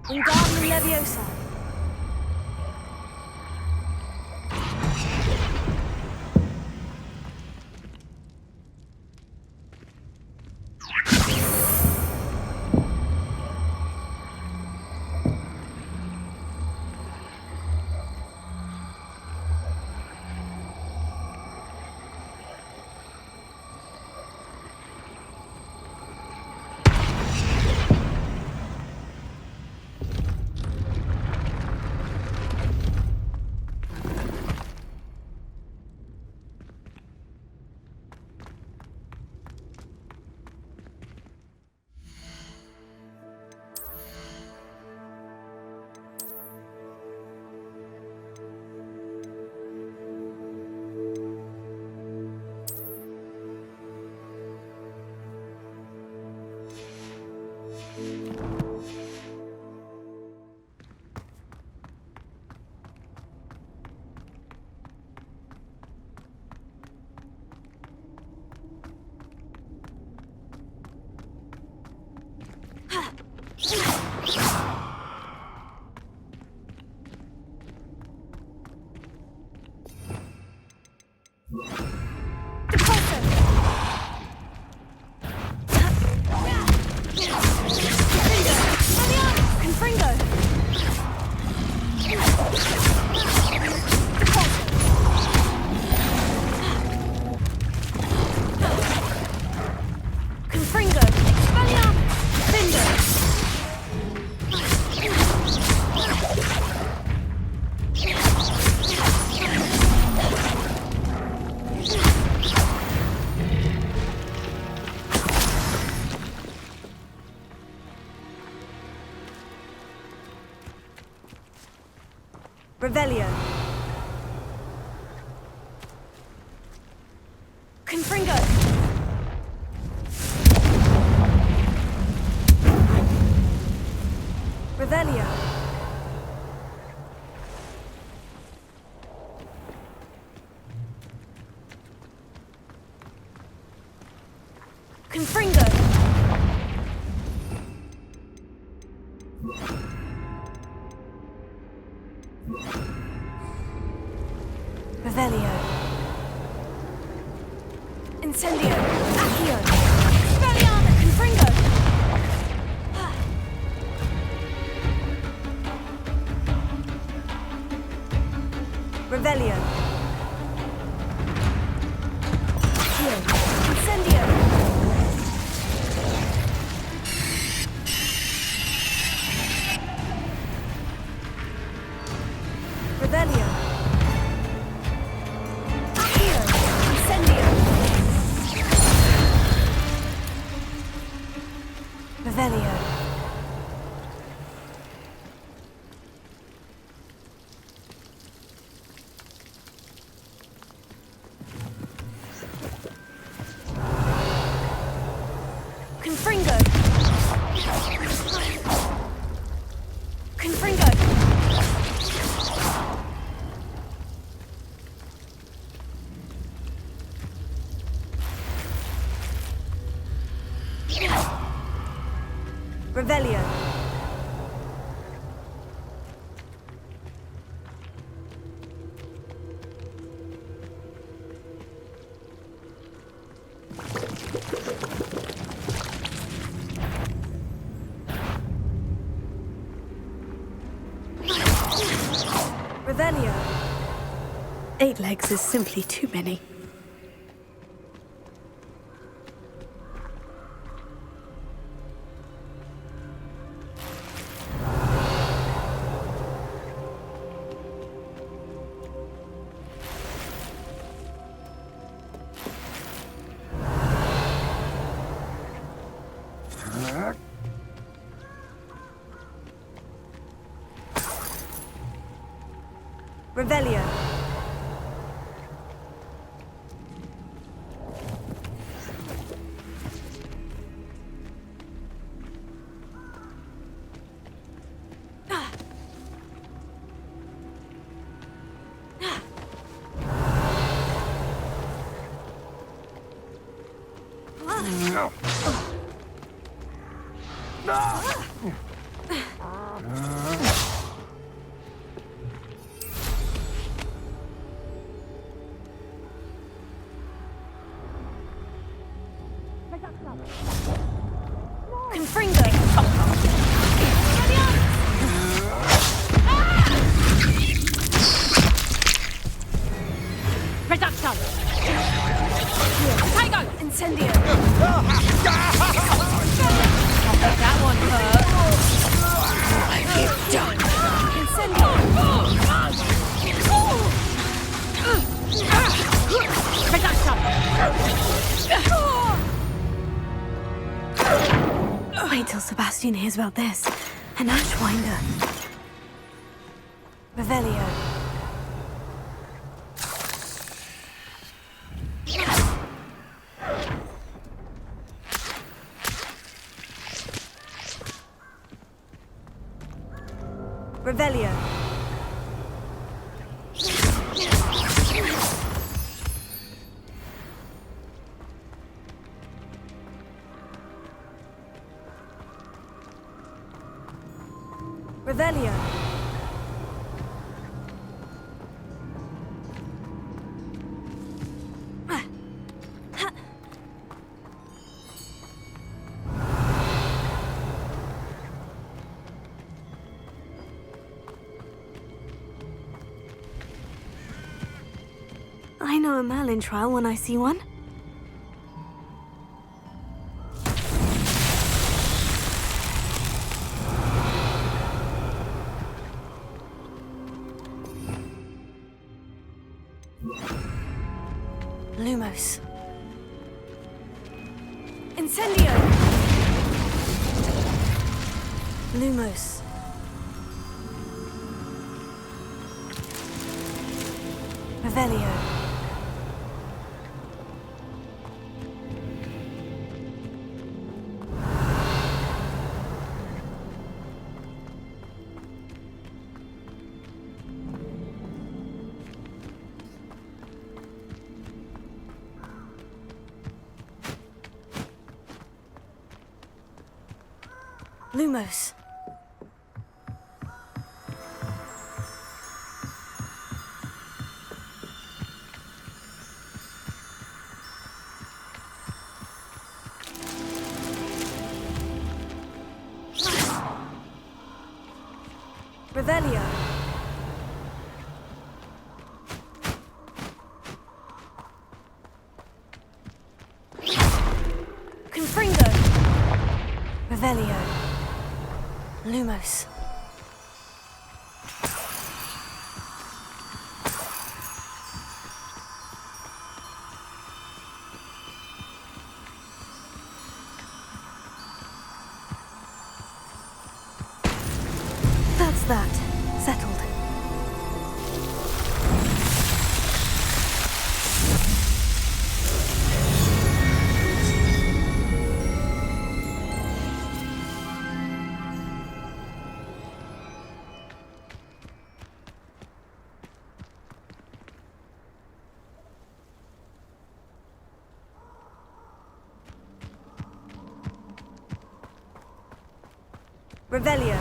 Wingardium Leviosa. Revelio. Confringo. Revelio. Confringo. Revelio. Incendio. Accio. Expelliarmus. Confringo. Revelio. Accio. Incendio. Revelio. Revelio. Confringo. Confringo. Revelio. Revelio. 8 legs is simply too many. Revelio. Confringo! Reduction! Tigo! Incendio! That one hurt. Incendio! Reduction! Wait till Sebastian hears about this. An Ashwinder. Revelio. Revelio. Revelio. I know a Merlin trial when I see one. Lumos. Incendio! Lumos. Revelio. Lumos. Revelio. Confringo. Revelio. Lumos. That's that. Settled. Revelio.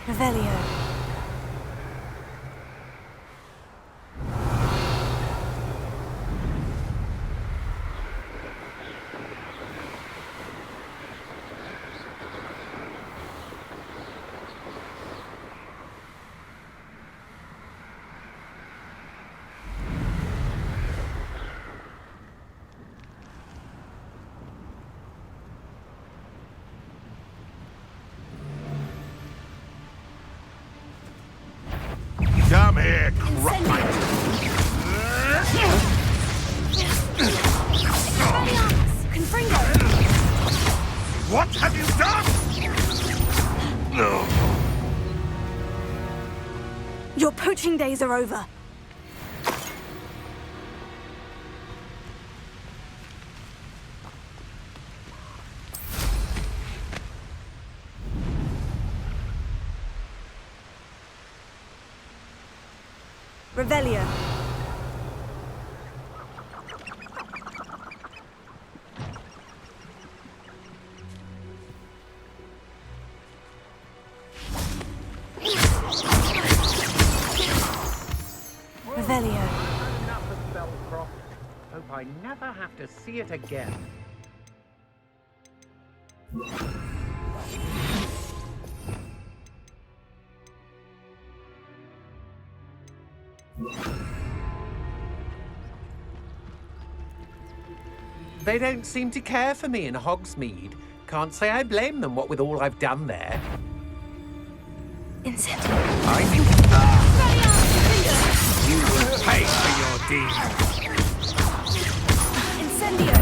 Revelio. Come here, Confringo. What have you done? No. Your poaching days are over. Revelio. Revelio. Enough of Belcroft. Hope I never have to see it again. They don't seem to care for me in Hogsmeade. Can't say I blame them, what with all I've done there. Incendio. I think you will pay for your deeds. Incendio.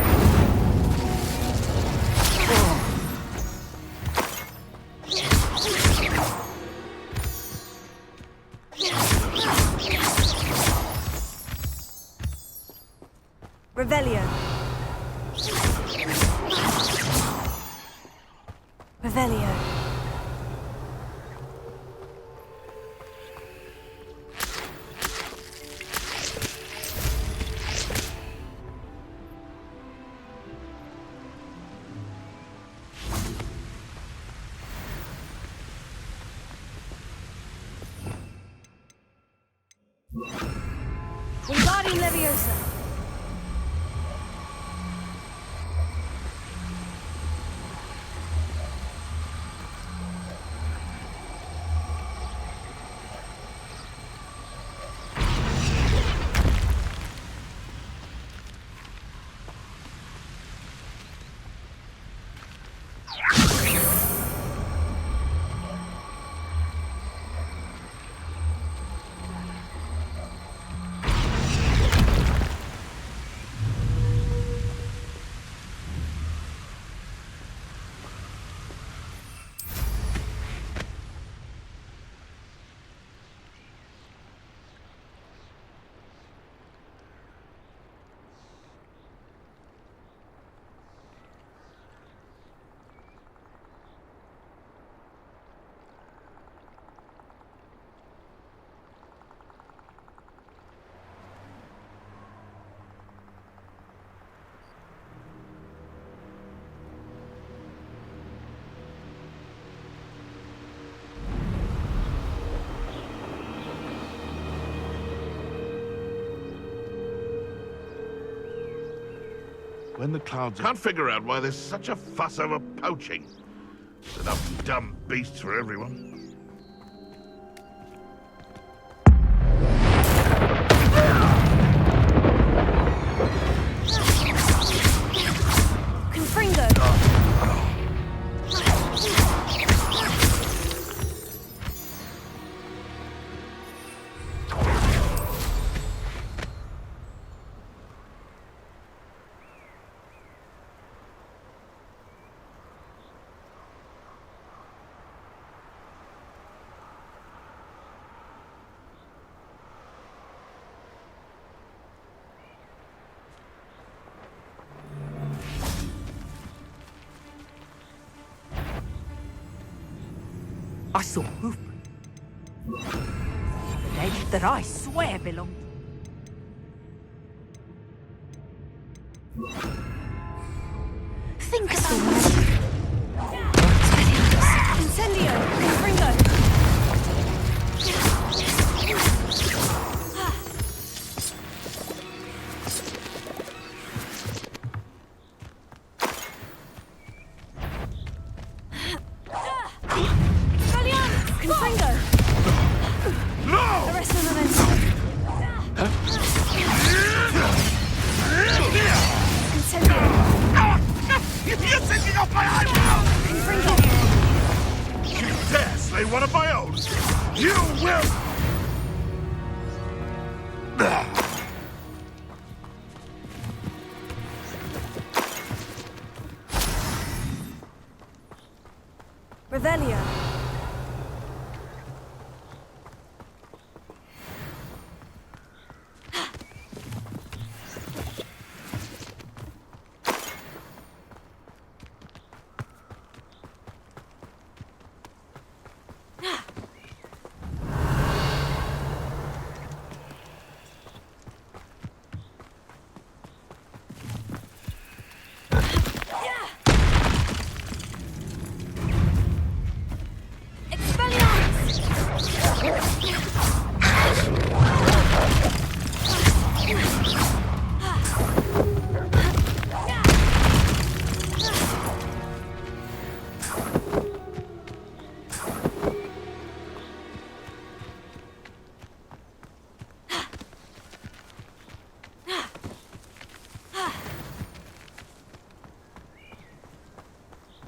Revelio. Revelio. Wingardium Leviosa. When the clouds... Can't figure out why there's such a fuss over poaching. It's enough dumb beasts for everyone. Confringo. I saw movement. The lady that I swear belonged. Think of the word. Incendio. Confringo. Confringo. No! Arresto Memento. Incendio. You're taking off my eyebrow! Confringo. You dare slay one of my own! You will...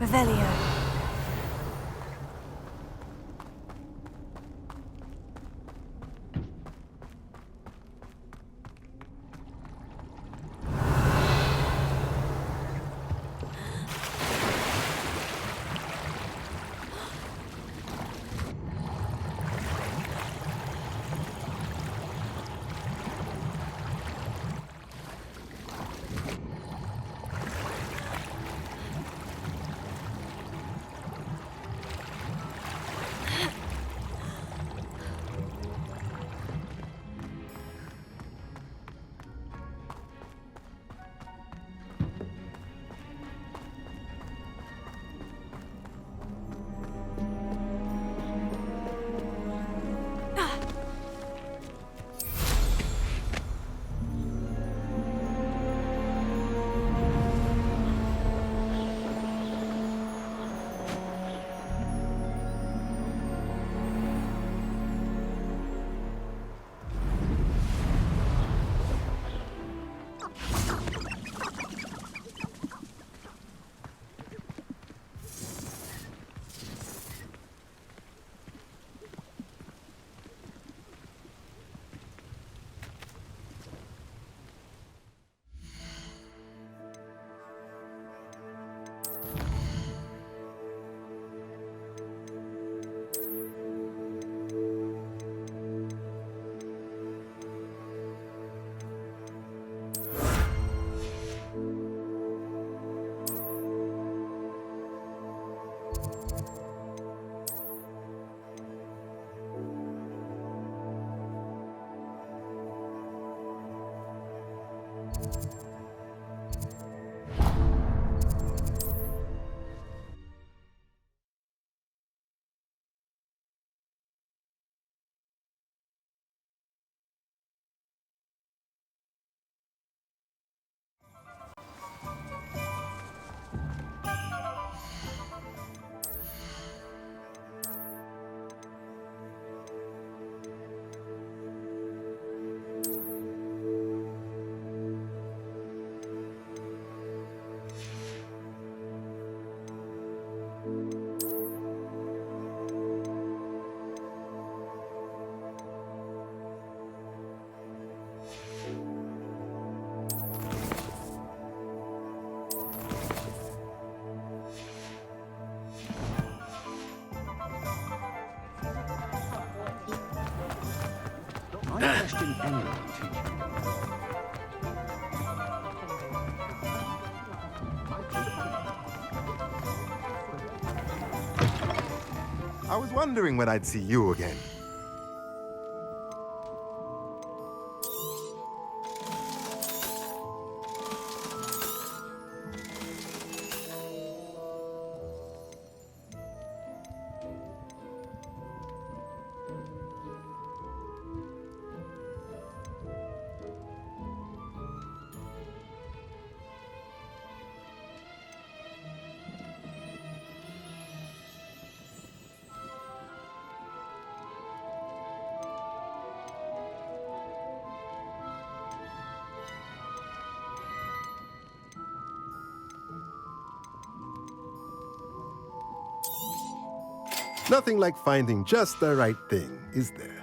Revelio. I question anyone teaching. I was wondering when I'd see you again. Nothing like finding just the right thing, is there?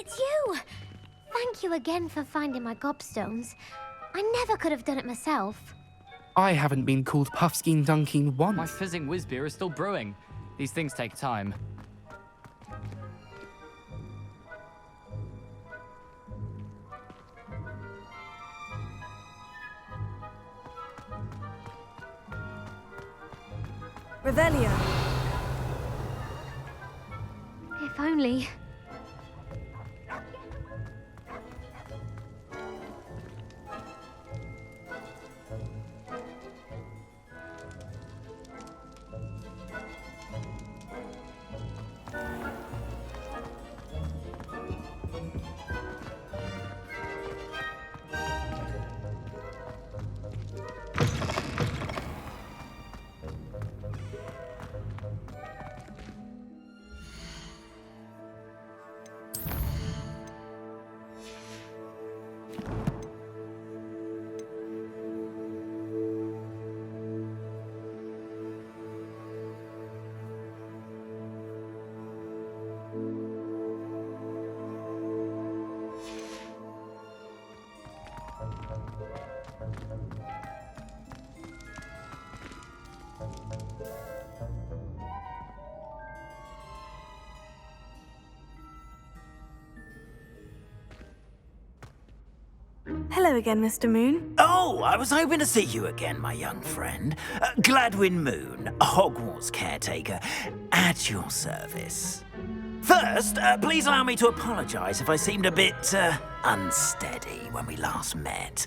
It's you! Thank you again for finding my gobstones. I never could have done it myself. I haven't been called Puffskein Dunking once. My fizzing whiz beer is still brewing. These things take time. Revelio. If only. Hello again, Mr. Moon. Oh, I was hoping to see you again, my young friend. Gladwin Moon, Hogwarts caretaker, at your service. First, please allow me to apologise if I seemed a bit unsteady when we last met.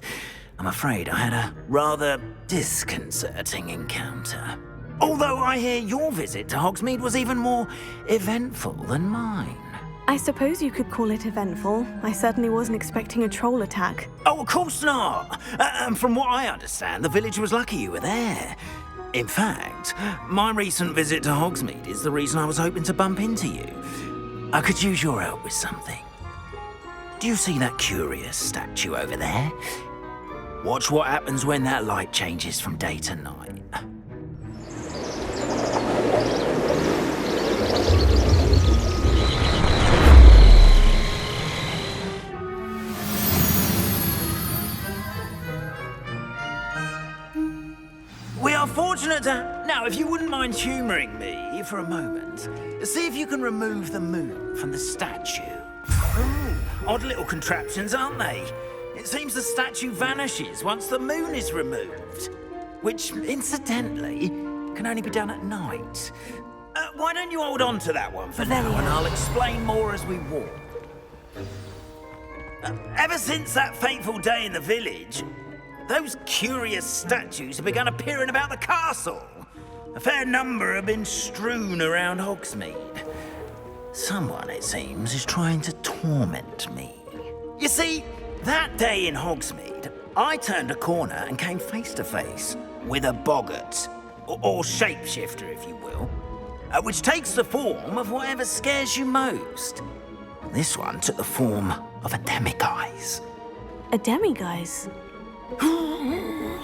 I'm afraid I had a rather disconcerting encounter. Although I hear your visit to Hogsmeade was even more eventful than mine. I suppose you could call it eventful. I certainly wasn't expecting a troll attack. Oh, of course not. And from what I understand, the village was lucky you were there. In fact, my recent visit to Hogsmeade is the reason I was hoping to bump into you. I could use your help with something. Do you see that curious statue over there? Watch what happens when that light changes from day to night. We are fortunate to... Now, if you wouldn't mind humouring me for a moment, see if you can remove the moon from the statue. Ooh, odd little contraptions, aren't they? It seems the statue vanishes once the moon is removed, which, incidentally, can only be done at night. Why don't you hold on to that one for now, and I'll explain more as we walk. Ever since that fateful day in the village, those curious statues have begun appearing about the castle. A fair number have been strewn around Hogsmeade. Someone, it seems, is trying to torment me. You see, that day in Hogsmeade, I turned a corner and came face to face with a boggart, or shapeshifter, if you will, which takes the form of whatever scares you most. This one took the form of a demiguise. A demiguise?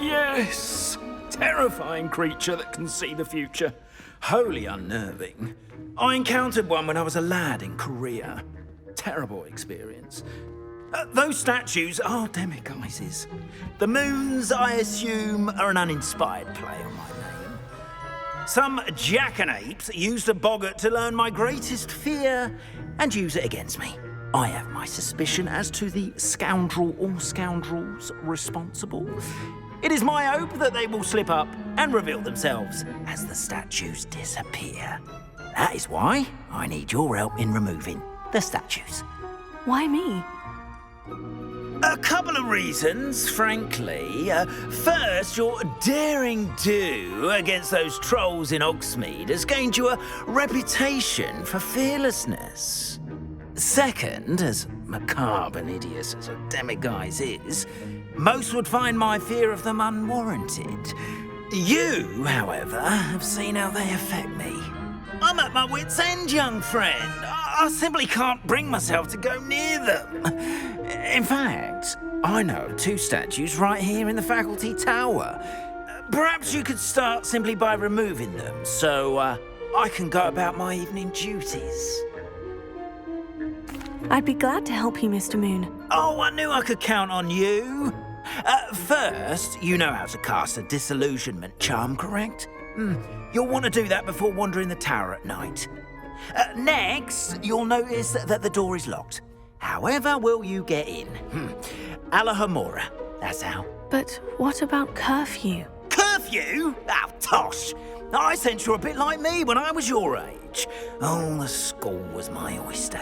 Yes! Terrifying creature that can see the future. Wholly unnerving. I encountered one when I was a lad in Korea. Terrible experience. Those statues are demiguises. The moons, I assume, are an uninspired play on my name. Some jackanapes used a boggart to learn my greatest fear and use it against me. I have my suspicion as to the scoundrel or scoundrels responsible. It is my hope that they will slip up and reveal themselves as the statues disappear. That is why I need your help in removing the statues. Why me? A couple of reasons, frankly. First, your daring do against those trolls in Hogsmeade has gained you a reputation for fearlessness. Second, as macabre and hideous as a demiguise is, most would find my fear of them unwarranted. You, however, have seen how they affect me. I'm at my wit's end, young friend. I simply can't bring myself to go near them. In fact, I know of two statues right here in the faculty tower. Perhaps you could start simply by removing them, so I can go about my evening duties. I'd be glad to help you, Mr. Moon. Oh, I knew I could count on you. First, you know how to cast a disillusionment charm, correct? You'll want to do that before wandering the tower at night. Next, you'll notice that the door is locked. However will you get in? Alahomora, that's how. But what about curfew? Curfew? Oh, tosh. I sense you're a bit like me when I was your age. Oh, the school was my oyster.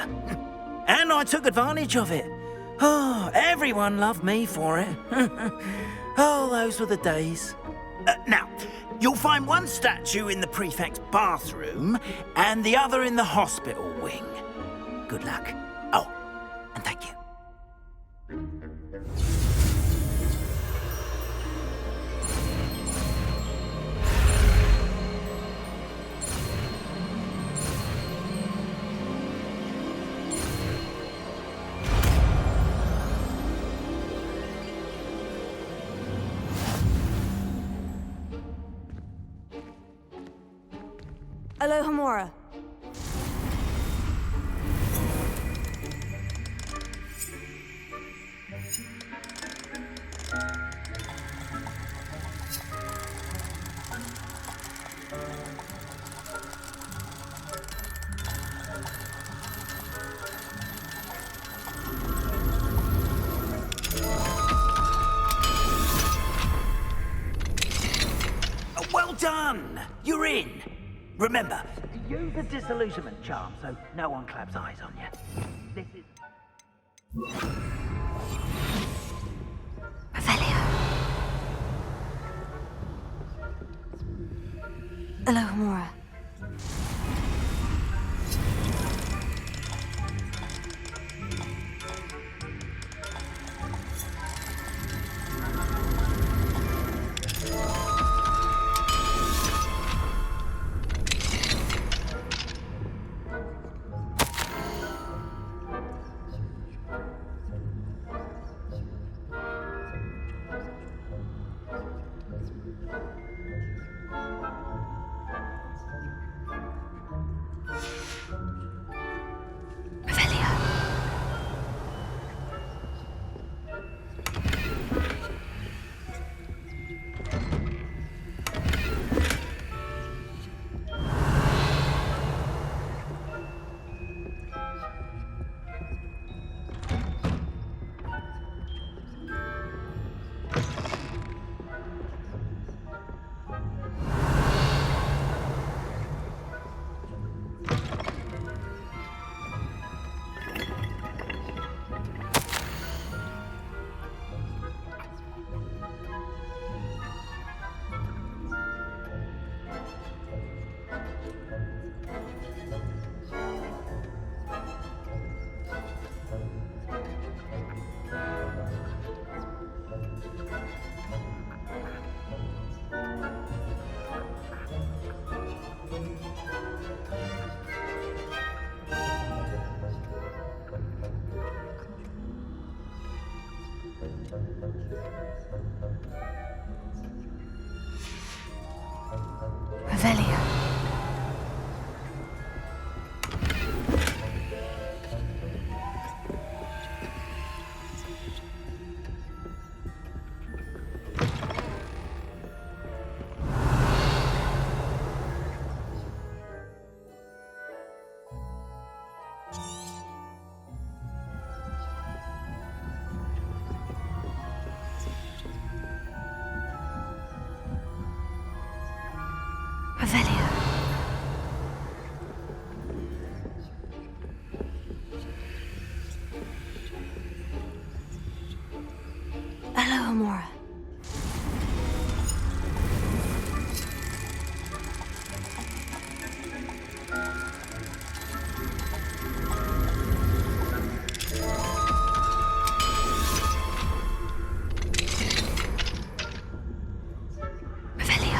And I took advantage of it. Oh, everyone loved me for it. Oh, those were the days. Now, you'll find one statue in the prefect's bathroom and the other in the hospital wing. Good luck. Oh, and thank you. Alohomora. Well done! You're in. Remember, use the disillusionment charm so no one claps eyes on you. This is... Revelio. Alohomora. Revelio. Revelio. Alohomora. Revelio.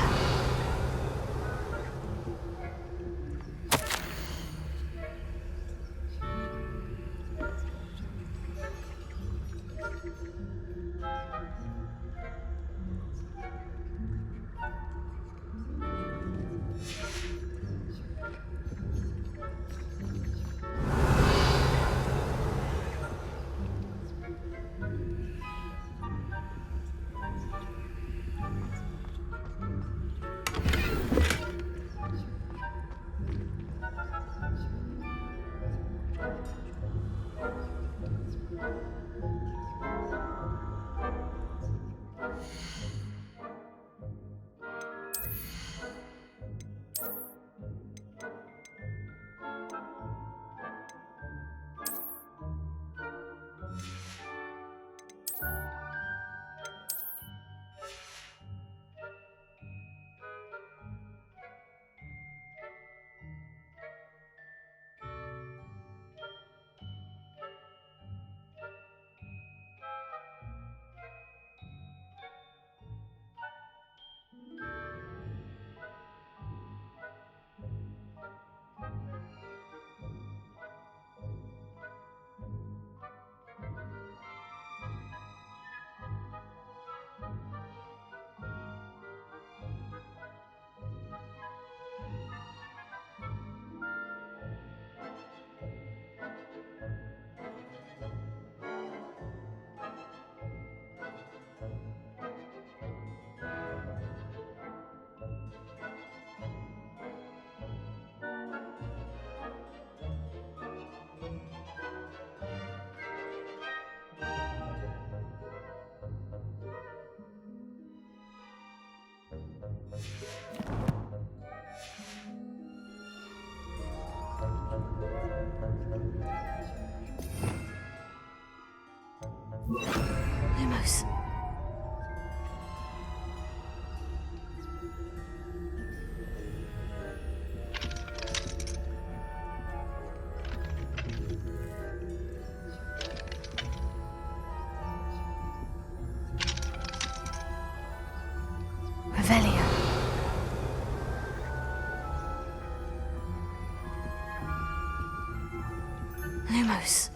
Lumos.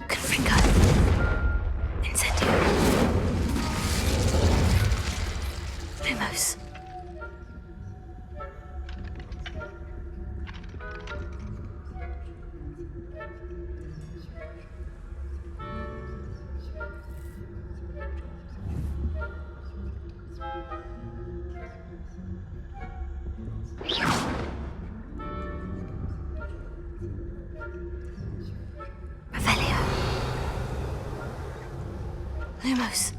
Confringo. Incendio. Lumos. Revelio. Lumos.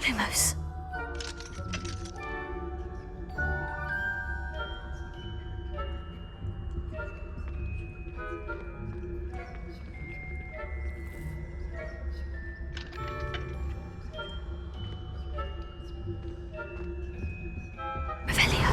Lumos. Revelio.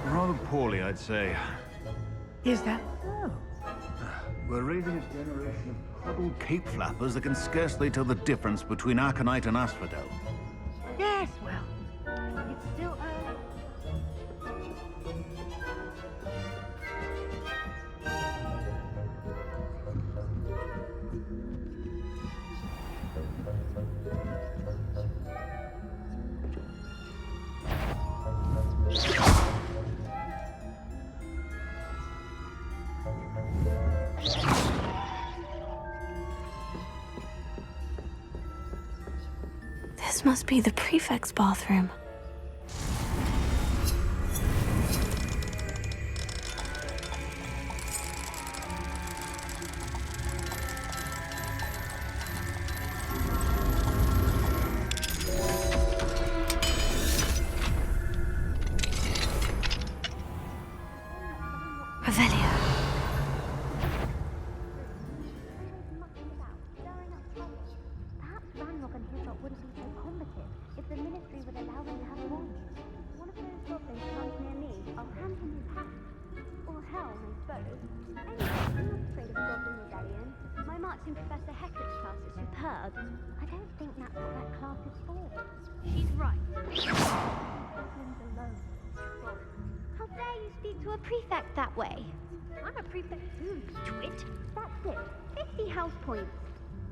Rather poorly, I'd say. Is that so? We're raising a generation of huddled cape flappers that can scarcely tell the difference between aconite and asphodel. Yes, well, it's still early. This must be the prefect's bathroom. Revelio. Perhaps Ranrock and Hilltop wouldn't be so combative if the Ministry would allow them to have wands. One of those goblins comes near me, I'll hand him his hat. Or helm, I suppose. Anyway, I'm not afraid of Goblin Rebellion. My marching Professor Hector's class is superb. I don't think that's what that class is for. She's right. Goblins alone. How dare you speak to a prefect that way? I'm a prefect too, twit. That's it. 50 house points.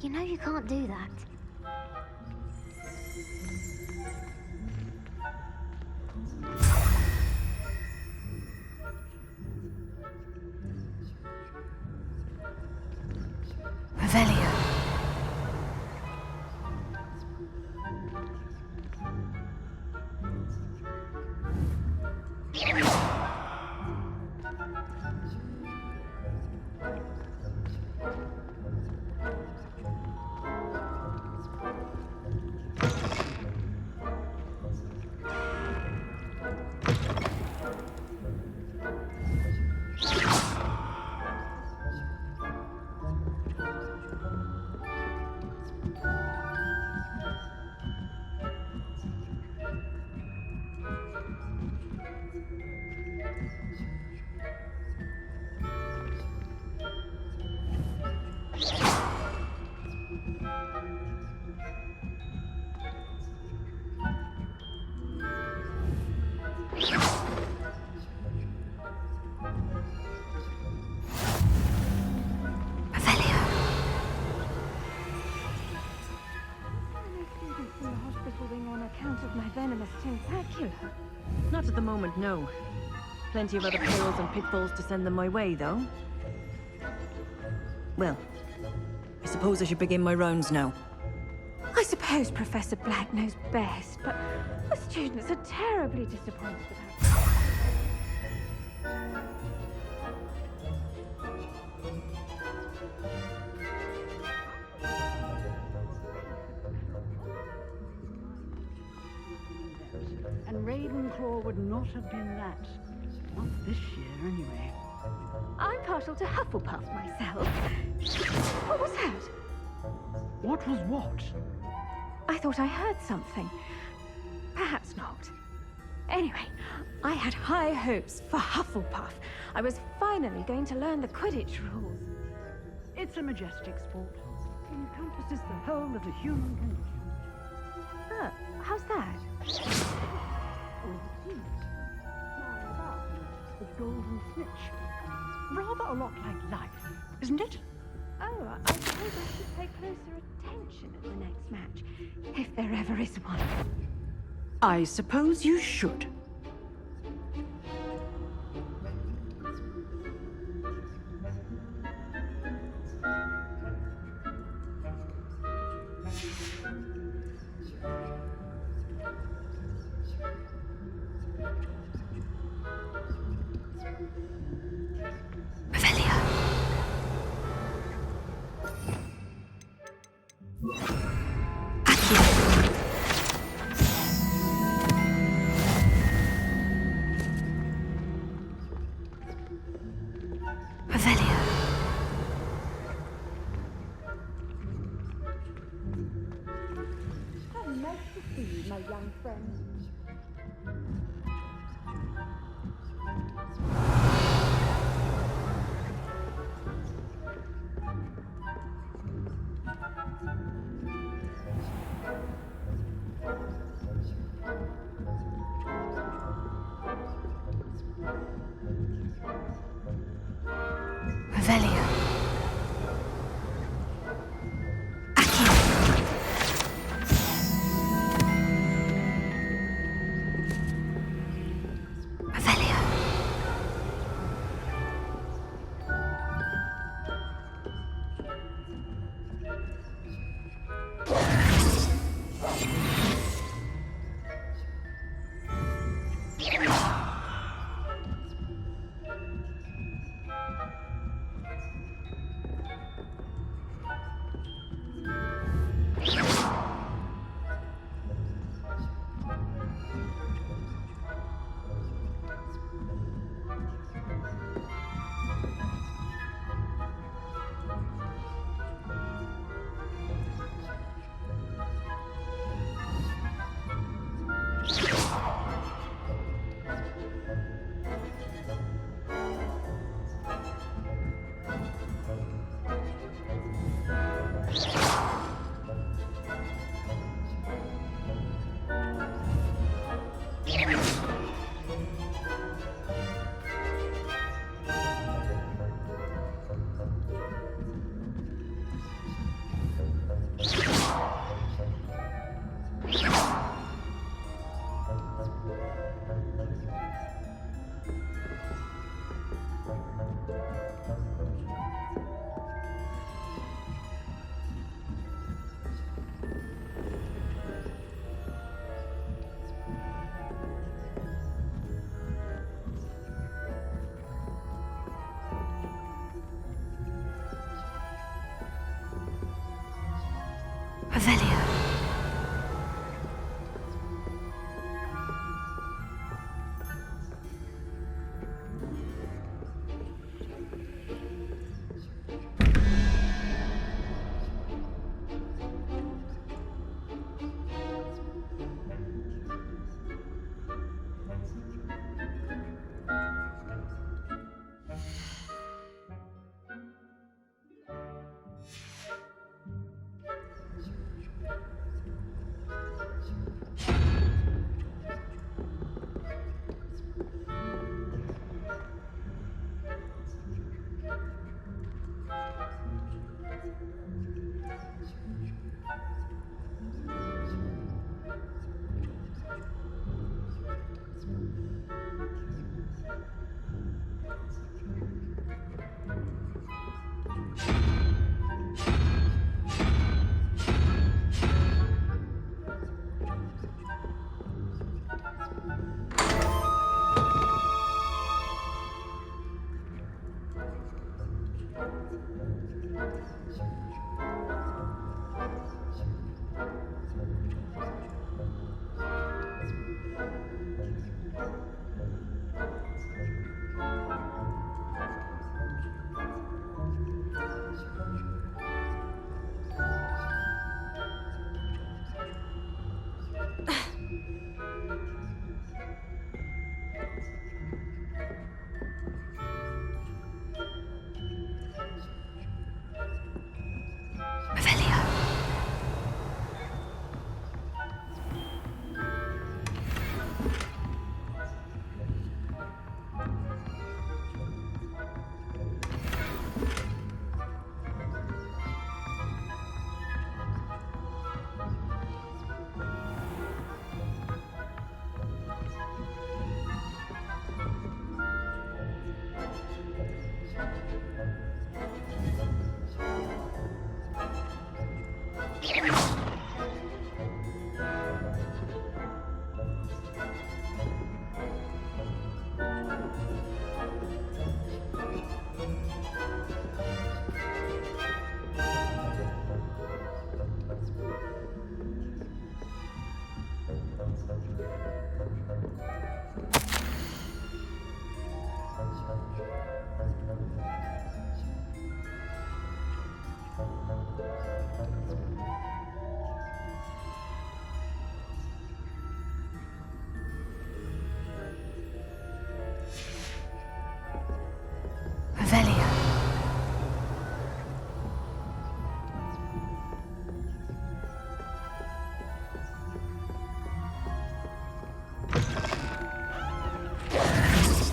You know you can't do that. Revelio. suffering on account of my venomous tentacular? Not at the moment, no. Plenty of other perils and pitfalls to send them my way, though. Well, I suppose I should begin my rounds now. I suppose Professor Black knows best, but the students are terribly disappointed about it. And Ravenclaw would not have been that. Not this year, anyway. I'm partial to Hufflepuff myself. What was that? What was what? I thought I heard something. Perhaps not. Anyway, I had high hopes for Hufflepuff. I was finally going to learn the Quidditch rules. It's a majestic sport. It encompasses the whole of the human condition. How's that? The golden snitch. Rather a lot like life, isn't it? Oh, I suppose I should pay closer attention at the next match, if there ever is one. I suppose you should. My young friend.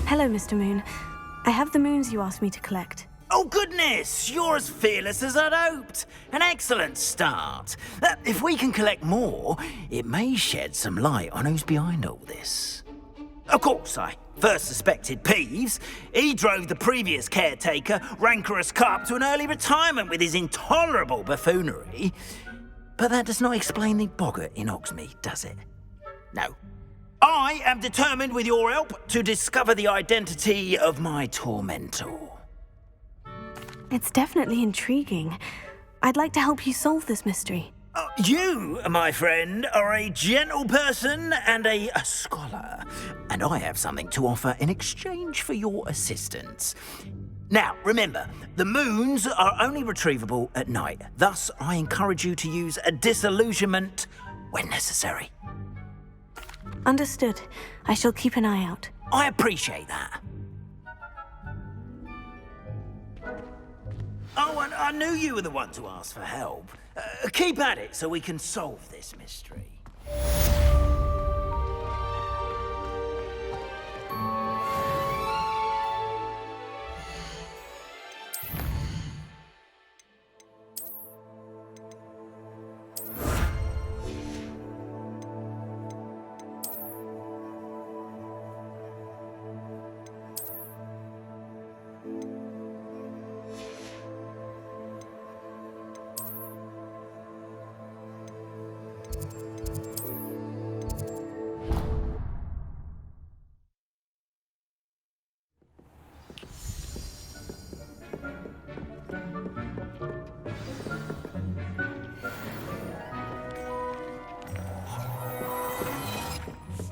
Hello, Mr. Moon. I have the moons you asked me to collect. Oh, goodness! You're as fearless as I'd hoped. An excellent start. If we can collect more, it may shed some light on who's behind all this. Of course, I first suspected Peeves. He drove the previous caretaker, Rancorous Carp, to an early retirement with his intolerable buffoonery. But that does not explain the boggart in Hogsmeade, does it? No. I am determined, with your help, to discover the identity of my tormentor. It's definitely intriguing. I'd like to help you solve this mystery. You, my friend, are a gentle person and a scholar, and I have something to offer in exchange for your assistance. Now, remember, the moons are only retrievable at night. Thus, I encourage you to use a disillusionment when necessary. Understood. I shall keep an eye out. I appreciate that. Oh, and I knew you were the one to ask for help. Keep at it so we can solve this mystery.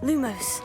Lumos.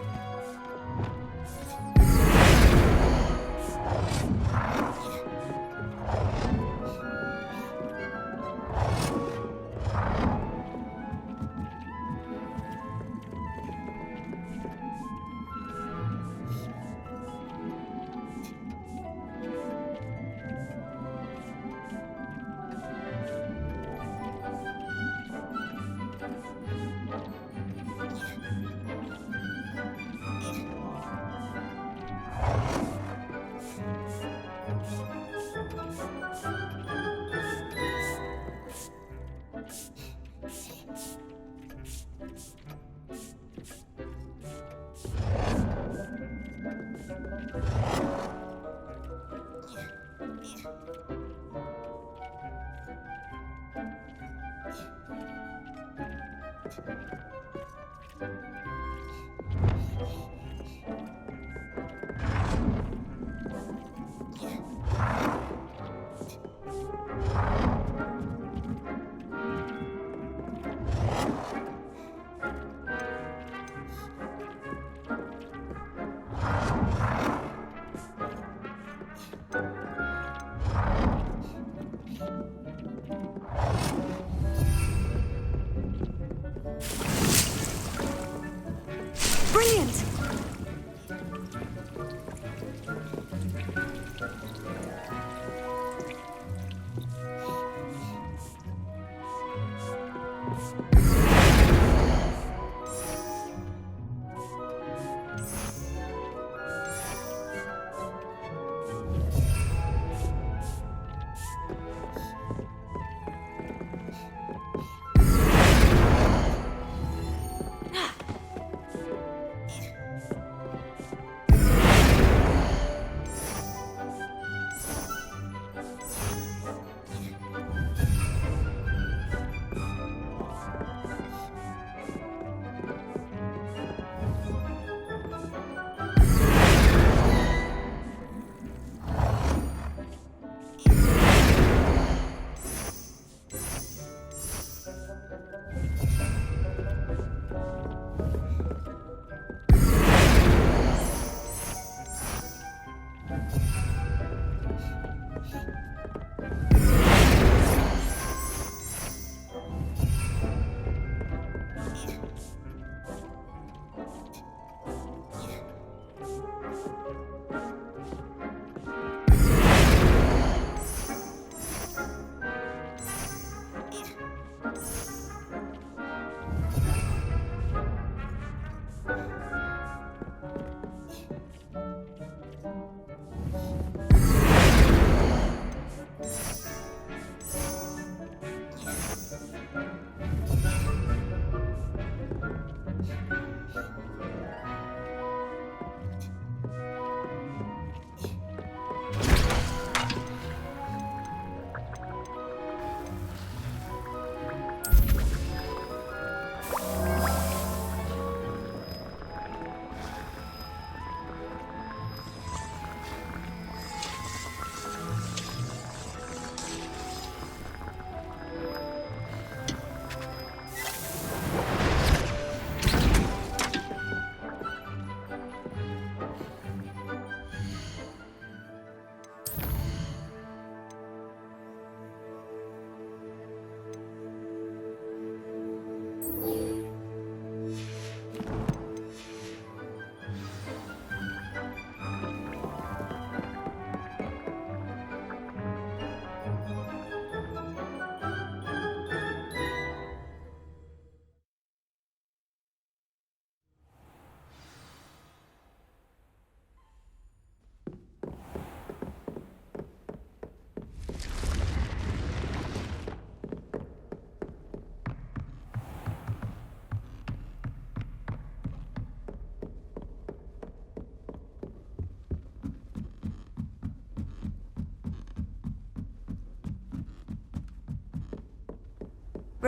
Brilliant!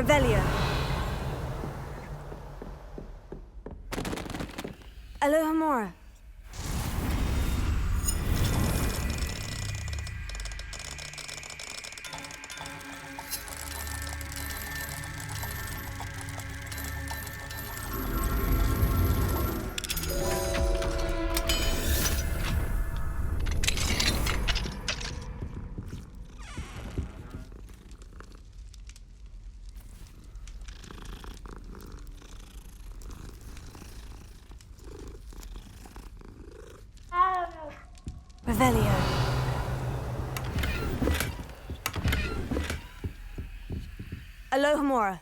Revelio. Alohomora. Revelio. Alohomora.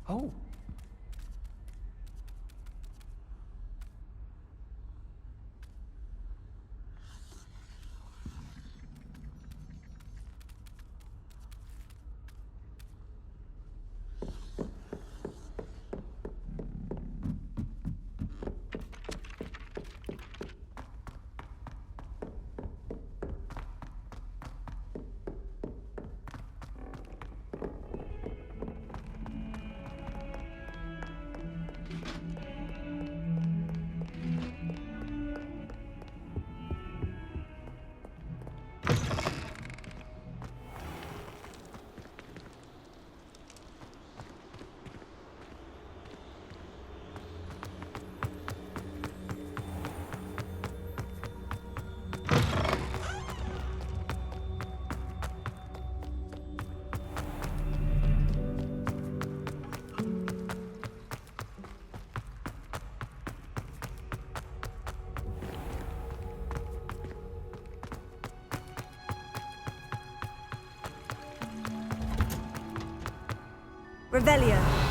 Oh. Revelio.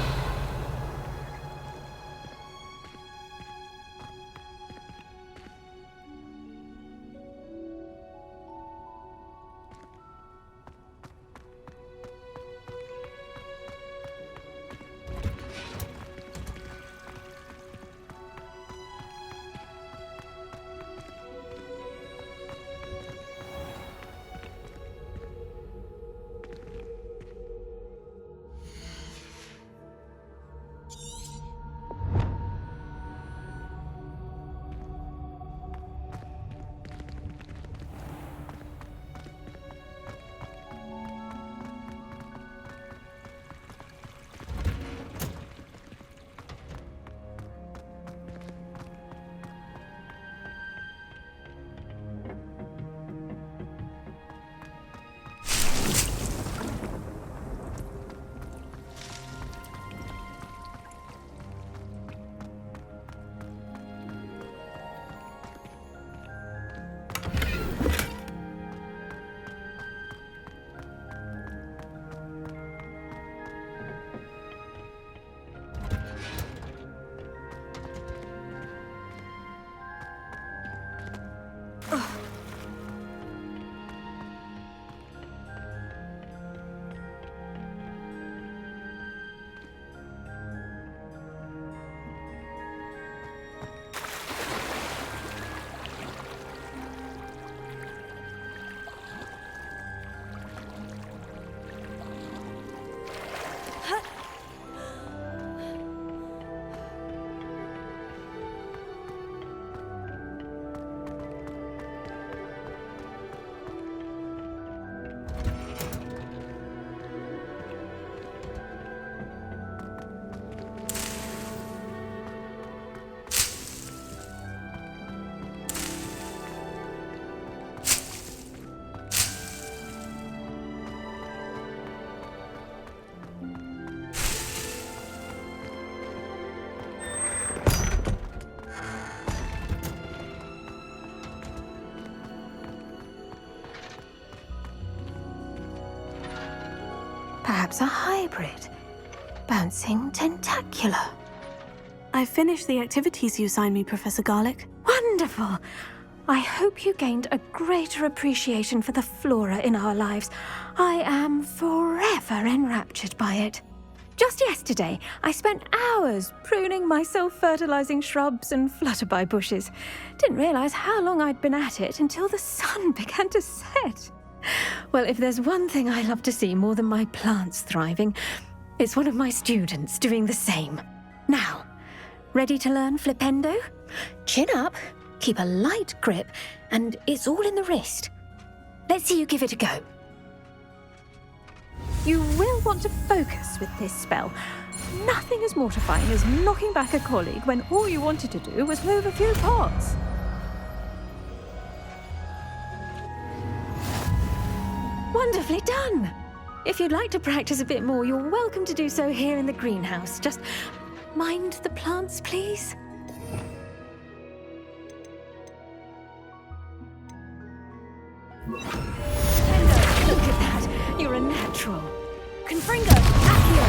Perhaps a hybrid. Bouncing tentacular. I finished the activities you signed me, Professor Garlick. Wonderful! I hope you gained a greater appreciation for the flora in our lives. I am forever enraptured by it. Just yesterday, I spent hours pruning my self-fertilizing shrubs and flutterby bushes. Didn't realize how long I'd been at it until the sun began to set. Well, if there's one thing I love to see more than my plants thriving, it's one of my students doing the same. Now, ready to learn flipendo? Chin up, keep a light grip, and it's all in the wrist. Let's see you give it a go. You will want to focus with this spell. Nothing as mortifying as knocking back a colleague when all you wanted to do was move a few pots. Wonderfully done! If you'd like to practice a bit more, you're welcome to do so here in the greenhouse. Just mind the plants, please. Look at that! You're a natural. Confringo, Accio!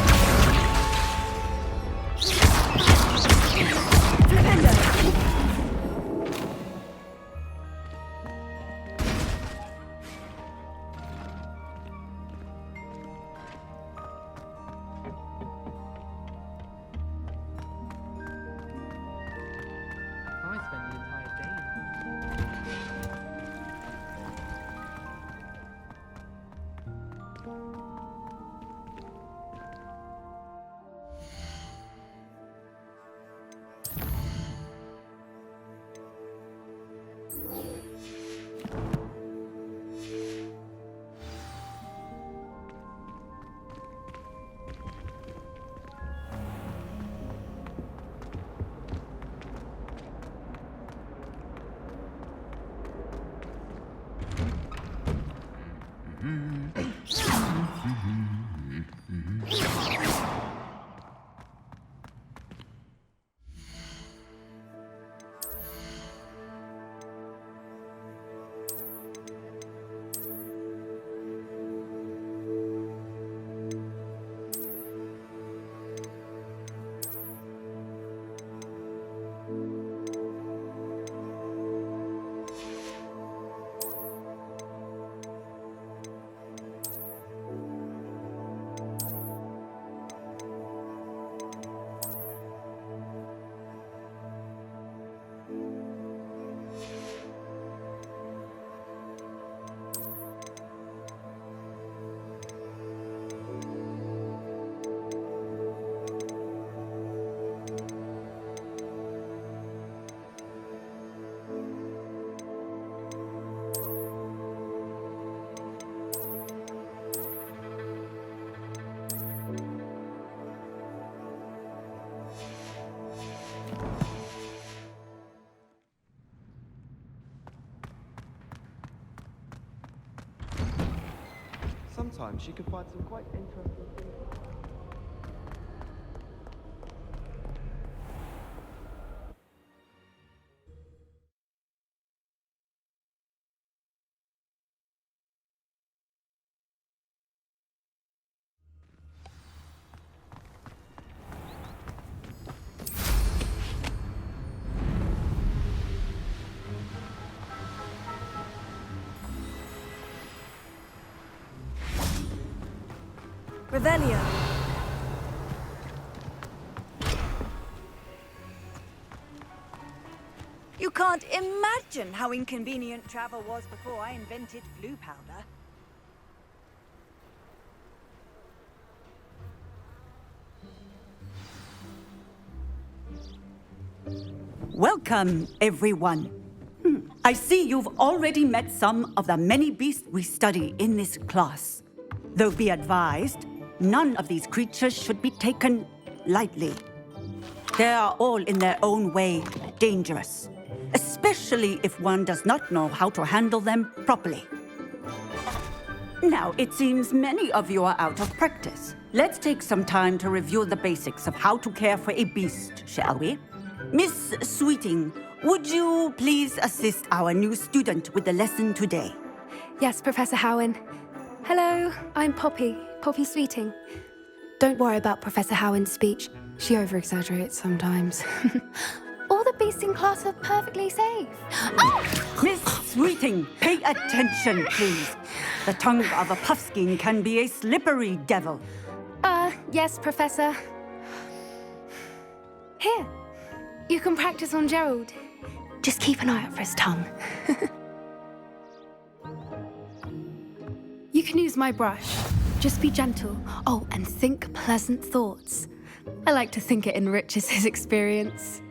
Sometimes she could find some quite interesting things. Revelio. You can't imagine how inconvenient travel was before I invented flu powder. Welcome, everyone. I see you've already met some of the many beasts we study in this class. Though be advised, none of these creatures should be taken lightly. They are all in their own way dangerous, especially if one does not know how to handle them properly. Now, it seems many of you are out of practice. Let's take some time to review the basics of how to care for a beast, shall we? Miss Sweeting, would you please assist our new student with the lesson today? Yes, Professor Howen. Hello, I'm Poppy Sweeting. Don't worry about Professor Howen's speech. She over-exaggerates sometimes. All the beasts in class are perfectly safe. Oh! Miss Sweeting, pay attention, please. The tongue of a puffskein can be a slippery devil. Yes, Professor. Here, you can practice on Gerald. Just keep an eye out for his tongue. You can use my brush. Just be gentle. Oh, and think pleasant thoughts. I like to think it enriches his experience.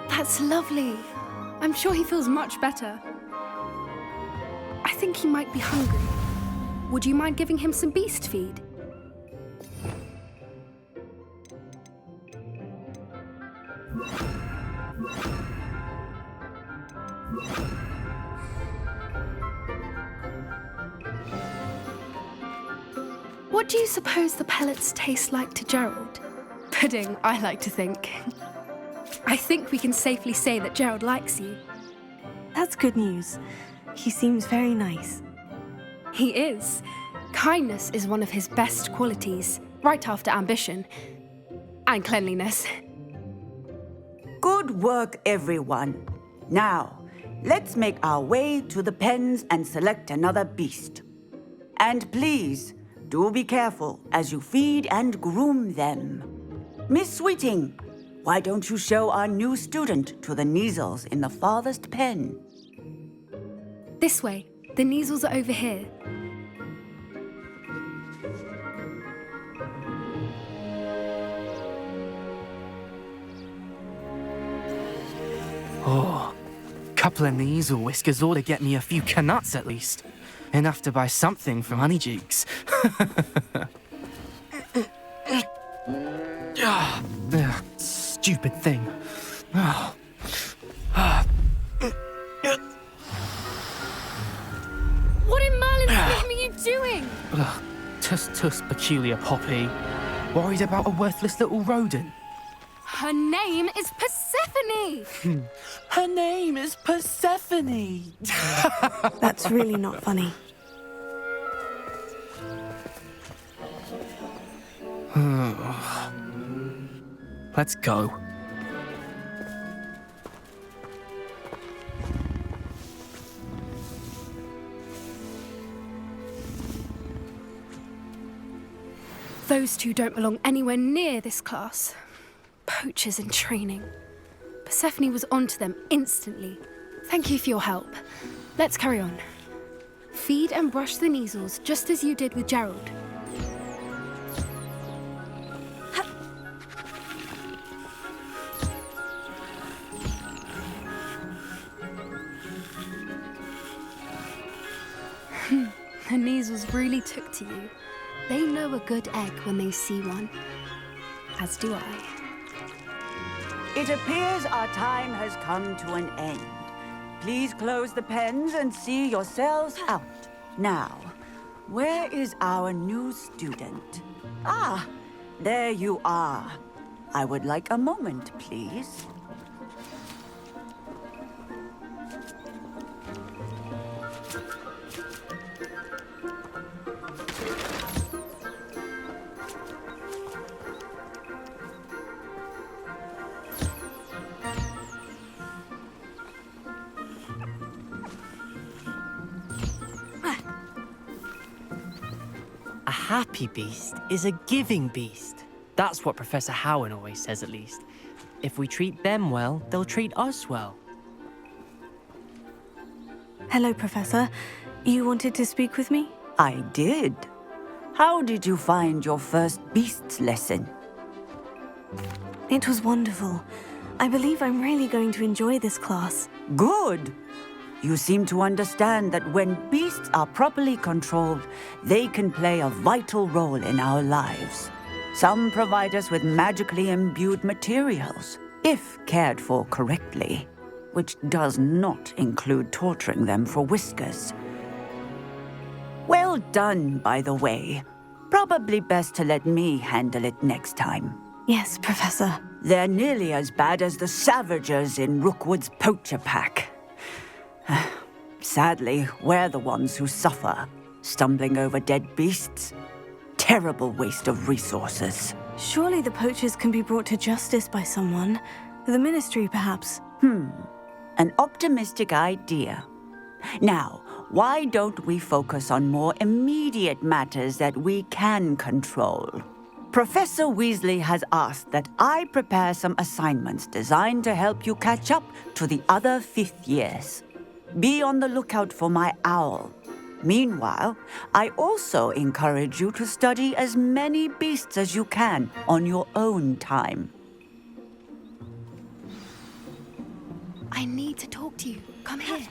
That's lovely. I'm sure he feels much better. I think he might be hungry. Would you mind giving him some beast feed? What do you suppose the pellets taste like to Gerald? Pudding, I like to think. I think we can safely say that Gerald likes you. That's good news. He seems very nice. He is. Kindness is one of his best qualities, right after ambition. And cleanliness. Good work, everyone. Now, let's make our way to the pens and select another beast. And please, do be careful as you feed and groom them. Miss Sweeting, why don't you show our new student to the Kneazles in the farthest pen? This way. The Kneazles are over here. Oh, couple of Kneazle whiskers ought to get me a few canuts at least. Enough to buy something from Honeydukes. Stupid thing. What in Merlin's name are you doing? Tuss, peculiar Poppy. Worried about a worthless little rodent? Her name is Persephone! Her name is Persephone! That's really not funny. Let's go. Those two don't belong anywhere near this class. Poachers in training. Persephone was onto them instantly. Thank you for your help. Let's carry on. Feed and brush the Kneazles just as you did with Gerald. The Kneazles really took to you. They know a good egg when they see one. As do I. It appears our time has come to an end. Please close the pens and see yourselves out. Now, where is our new student? Ah, there you are. I would like a moment, please. A happy beast is a giving beast. That's what Professor Howen always says, at least. If we treat them well, they'll treat us well. Hello, Professor. You wanted to speak with me? I did. How did you find your first beasts lesson? It was wonderful. I believe I'm really going to enjoy this class. Good. You seem to understand that when beasts are properly controlled, they can play a vital role in our lives. Some provide us with magically imbued materials, if cared for correctly, which does not include torturing them for whiskers. Well done, by the way. Probably best to let me handle it next time. Yes, Professor. They're nearly as bad as the Savagers in Rookwood's poacher pack. Sadly, we're the ones who suffer, stumbling over dead beasts. Terrible waste of resources. Surely the poachers can be brought to justice by someone. The Ministry, perhaps. An optimistic idea. Now, why don't we focus on more immediate matters that we can control? Professor Weasley has asked that I prepare some assignments designed to help you catch up to the other fifth years. Be on the lookout for my owl. Meanwhile, I also encourage you to study as many beasts as you can on your own time. I need to talk to you. Come here.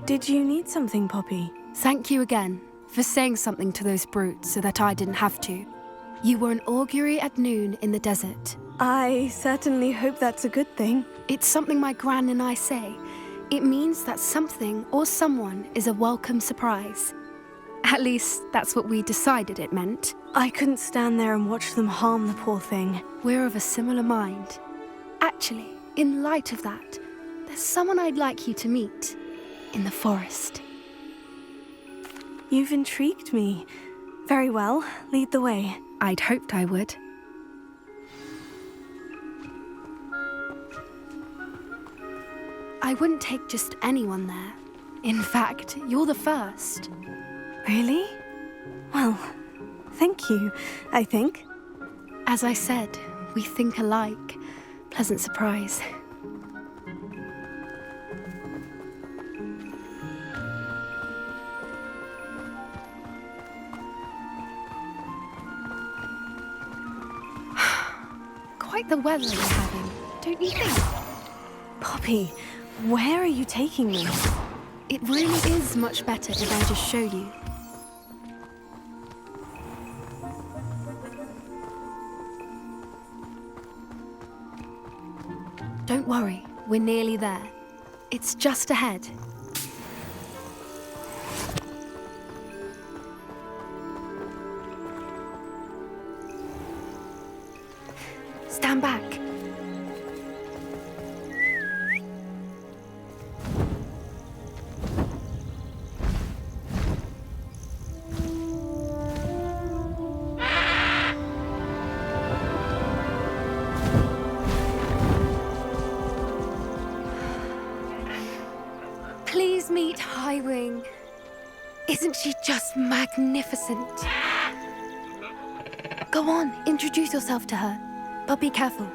Did you need something, Poppy? Thank you again for saying something to those brutes so that I didn't have to. You were an augury at noon in the desert. I certainly hope that's a good thing. It's something my gran and I say. It means that something or someone is a welcome surprise. At least, that's what we decided it meant. I couldn't stand there and watch them harm the poor thing. We're of a similar mind. Actually, in light of that, there's someone I'd like you to meet in the forest. You've intrigued me. Very well, lead the way. I'd hoped I would. I wouldn't take just anyone there. In fact, you're the first. Really? Well, thank you, I think. As I said, we think alike. Pleasant surprise. Quite the weather we're having, don't you think? Poppy, where are you taking me? It really is much better if I just show you. Don't worry, we're nearly there. It's just ahead. Stand back. Please meet Highwing. Isn't she just magnificent? Go on, introduce yourself to her. But be careful.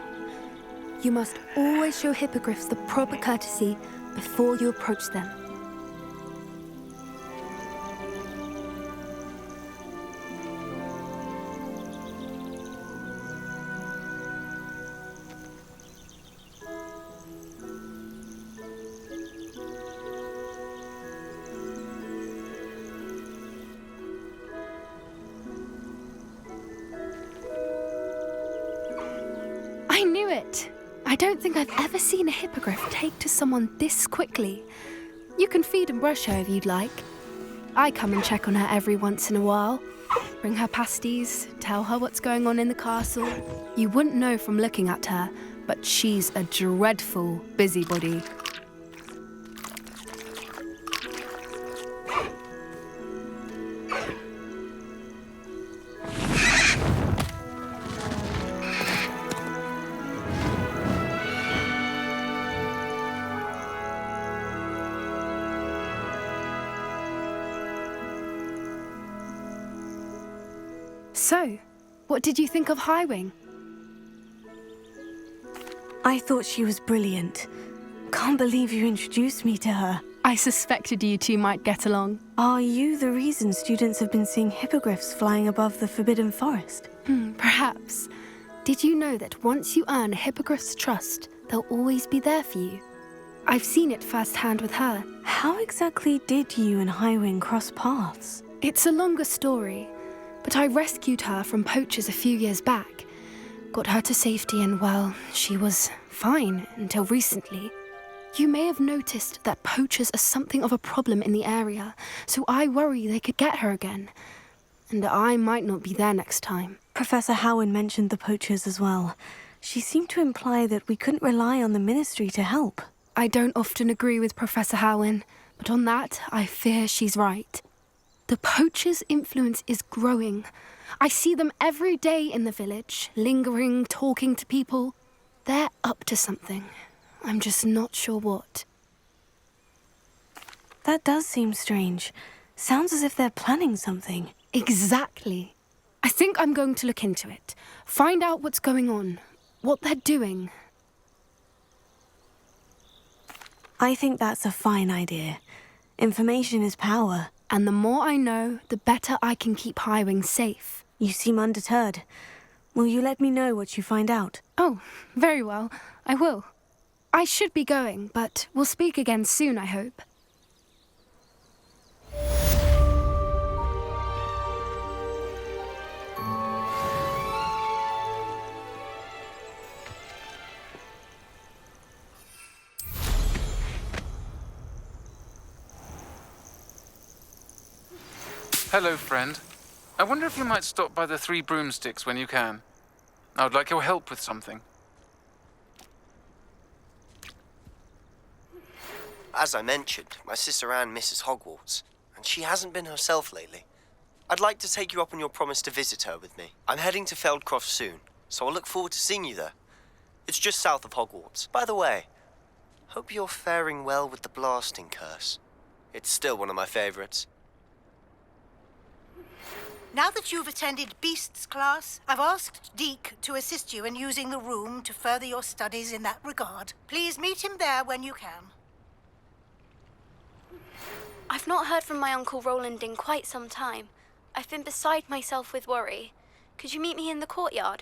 You must always show hippogriffs the proper courtesy before you approach them. I knew it! I don't think I've ever seen a hippogriff take to someone this quickly. You can feed and brush her if you'd like. I come and check on her every once in a while. Bring her pasties, tell her what's going on in the castle. You wouldn't know from looking at her, but she's a dreadful busybody. So, what did you think of Highwing? I thought she was brilliant. Can't believe you introduced me to her. I suspected you two might get along. Are you the reason students have been seeing hippogriffs flying above the Forbidden Forest? Perhaps. Did you know that once you earn a hippogriff's trust, they'll always be there for you? I've seen it firsthand with her. How exactly did you and Highwing cross paths? It's a longer story, but I rescued her from poachers a few years back. Got her to safety and, well, she was fine until recently. You may have noticed that poachers are something of a problem in the area, so I worry they could get her again. And I might not be there next time. Professor Howen mentioned the poachers as well. She seemed to imply that we couldn't rely on the Ministry to help. I don't often agree with Professor Howen, but on that, I fear she's right. The poachers' influence is growing. I see them every day in the village, lingering, talking to people. They're up to something. I'm just not sure what. That does seem strange. Sounds as if they're planning something. Exactly. I think I'm going to look into it. Find out what's going on, what they're doing. I think that's a fine idea. Information is power. And the more I know, the better I can keep Highwing safe. You seem undeterred. Will you let me know what you find out? Oh, very well. I will. I should be going, but we'll speak again soon, I hope. Hello, friend. I wonder if you might stop by the Three Broomsticks when you can. I would like your help with something. As I mentioned, my sister Anne misses Hogwarts, and she hasn't been herself lately. I'd like to take you up on your promise to visit her with me. I'm heading to Feldcroft soon, so I'll look forward to seeing you there. It's just south of Hogwarts. By the way, hope you're faring well with the blasting curse. It's still one of my favorites. Now that you've attended Beasts class, I've asked Deke to assist you in using the room to further your studies in that regard. Please meet him there when you can. I've not heard from my Uncle Roland in quite some time. I've been beside myself with worry. Could you meet me in the courtyard?